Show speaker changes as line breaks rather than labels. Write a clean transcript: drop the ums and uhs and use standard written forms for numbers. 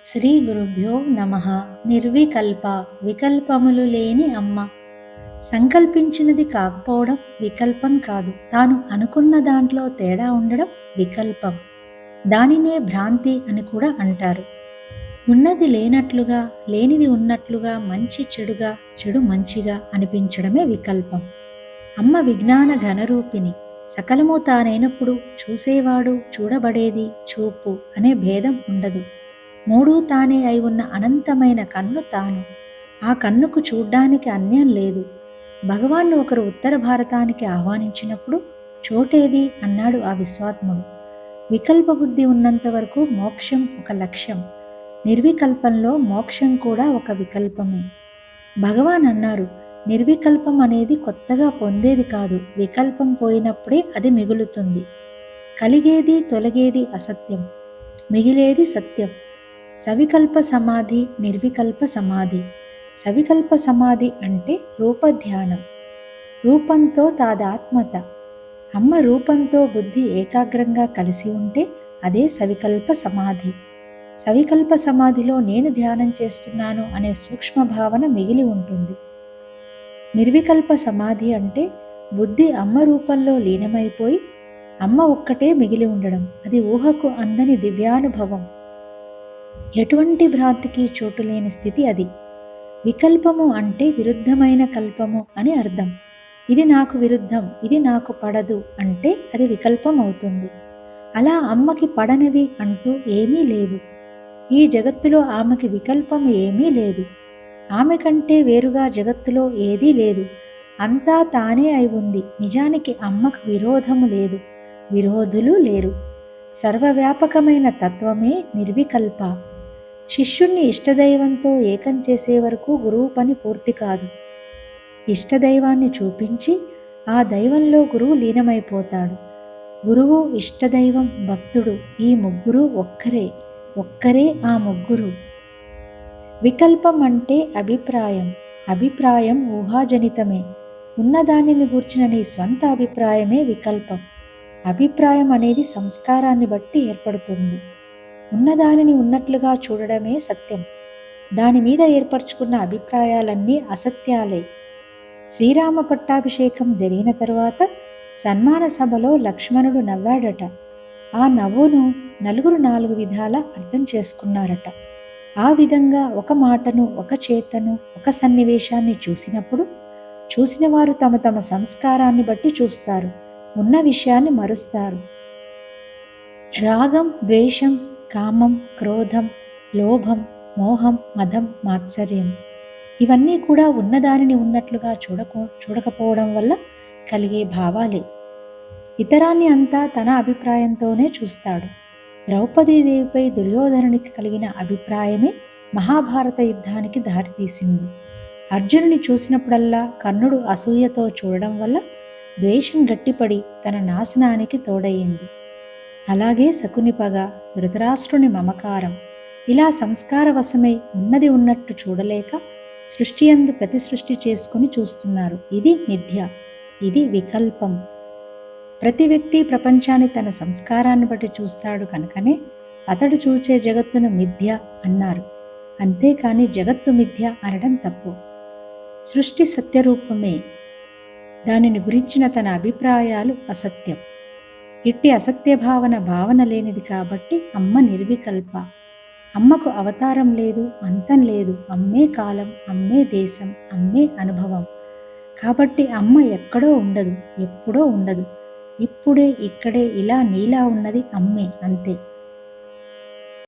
శ్రీ గురుభ్యో నమః. నిర్వికల్ప, వికల్పములు లేని అమ్మ. సంకల్పించినది కాకపోవడం వికల్పం కాదు, తాను అనుకున్న దాంట్లో తేడా ఉండడం వికల్పం. దానినే భ్రాంతి అని కూడా అంటారు. ఉన్నది లేనట్లుగా, లేనిది ఉన్నట్లుగా, మంచి చెడుగా, చెడు మంచిగా అనిపించడమే వికల్పం. అమ్మ విజ్ఞాన ఘనరూపిణి. సకలము తానైనప్పుడు చూసేవాడు, చూడబడేది, చూపు అనే భేదం ఉండదు. మూడూ తానే అయి ఉన్న అనంతమైన కన్ను తాను. ఆ కన్నుకు చూడ్డానికి అన్యం లేదు. భగవాన్ను ఒకరు ఉత్తర భారతానికి ఆహ్వానించినప్పుడు చోటేది అన్నాడు ఆ విశ్వాత్ముడు. వికల్ప బుద్ధి ఉన్నంత వరకు మోక్షం ఒక లక్ష్యం. నిర్వికల్పంలో మోక్షం కూడా ఒక వికల్పమే. భగవాన్ అన్నారు, నిర్వికల్పం అనేది కొత్తగా పొందేది కాదు, వికల్పం పోయినప్పుడే అది మిగులుతుంది. కలిగేది తొలగేది అసత్యం, మిగిలేది సత్యం. సవికల్ప సమాధి, నిర్వికల్ప సమాధి. సవికల్ప సమాధి అంటే రూపధ్యానం, రూపంతో తాదాత్మత. అమ్మ రూపంతో బుద్ధి ఏకాగ్రంగా కలిసి ఉంటే అదే సవికల్ప సమాధి. సవికల్ప సమాధిలో నేను ధ్యానం చేస్తున్నాను అనే సూక్ష్మ భావన మిగిలి ఉంటుంది. నిర్వికల్ప సమాధి అంటే బుద్ధి అమ్మ రూపంలో లీనమైపోయి అమ్మ ఒక్కటే మిగిలి ఉండడం. అది ఊహకు అందని దివ్యానుభవం. ఎటువంటి భ్రాంతికి చోటు లేని స్థితి అది. వికల్పము అంటే విరుద్ధమైన కల్పము అని అర్థం. ఇది నాకు విరుద్ధం, ఇది నాకు పడదు అంటే అది వికల్పం అవుతుంది. అలా అమ్మకి పడనివి అంటూ ఏమీ లేవు. ఈ జగత్తులో ఆమెకి వికల్పం ఏమీ లేదు. ఆమె కంటే వేరుగా జగత్తులో ఏదీ లేదు. అంతా తానే అయి ఉంది. నిజానికి అమ్మకు విరోధము లేదు, విరోధులు లేరు. సర్వవ్యాపకమైన తత్వమే నిర్వికల్ప. శిష్యుణ్ణి ఇష్టదైవంతో ఏకం చేసే వరకు గురువు పని పూర్తి కాదు. ఇష్టదైవాన్ని చూపించి ఆ దైవంలో గురువు లీనమైపోతాడు. గురువు, ఇష్టదైవం, భక్తుడు ఈ ముగ్గురు ఒక్కరే, ఒక్కరే ఆ ముగ్గురు. వికల్పం అంటే అభిప్రాయం. అభిప్రాయం ఊహాజనితమే. ఉన్నదానిని గూర్చిన నీ స్వంత అభిప్రాయమే వికల్పం. అభిప్రాయం అనేది సంస్కారాన్ని బట్టి ఏర్పడుతుంది. ఉన్నదానిని ఉన్నట్లుగా చూడడమే సత్యం. దాని మీద ఏర్పరచుకున్న అభిప్రాయాలన్నీ అసత్యాలే. శ్రీరామ పట్టాభిషేకం జరిగిన తరువాత సన్మాన సభలో లక్ష్మణుడు నవ్వాడట. ఆ నవ్వును నలుగురు 4 విధాల అర్థం చేసుకున్నారట. ఆ విధంగా ఒక మాటను, ఒక చేతను, ఒక సన్నివేశాన్ని చూసినప్పుడు చూసిన వారు తమ తమ సంస్కారాన్ని బట్టి చూస్తారు, ఉన్న విషయాన్ని మరుస్తారు. రాగం, ద్వేషం, కామం, క్రోధం, లోభం, మోహం, మదం, మాత్సర్యం ఇవన్నీ కూడా ఉన్నదానిని ఉన్నట్లుగా చూడకపోవడం వల్ల కలిగే భావాలే. ఇతరాన్ని అంతా తన అభిప్రాయంతోనే చూస్తాడు. ద్రౌపదీదేవిపై దుర్యోధనునికి కలిగిన అభిప్రాయమే మహాభారత యుద్ధానికి దారితీసింది. అర్జునుని చూసినప్పుడల్లా కర్ణుడు అసూయతో చూడడం వల్ల ద్వేషం గట్టిపడి తన నాశనానికి తోడయింది. అలాగే శకుని పగ, ధృతరాష్ట్రుని మమకారం ఇలా సంస్కారవశమై ఉన్నది ఉన్నట్టు చూడలేక సృష్టి యందు ప్రతి సృష్టి చేసుకుని చూస్తున్నారు. ఇది మిథ్య, ఇది వికల్పం. ప్రతి వ్యక్తి ప్రపంచాన్ని తన సంస్కారాన్ని బట్టి చూస్తాడు కనుకనే అతడు చూచే జగత్తును మిథ్య అన్నారు. అంతేకాని జగత్తు మిథ్య అనడం తప్పు. సృష్టి సత్యరూపమే, దానిని గురించిన తన అభిప్రాయాలు అసత్యం. ఇట్టి అసత్య భావన లేనిది కాబట్టి అమ్మ నిర్వికల్ప. అమ్మకు అవతారం లేదు, అంతం లేదు. అమ్మే కాలం, అమ్మే దేశం, అమ్మే అనుభవం. కాబట్టి అమ్మ ఎక్కడో ఉండదు, ఎప్పుడో ఉండదు. ఇప్పుడే ఇక్కడే ఇలా నీలా ఉన్నది అమ్మే, అంతే.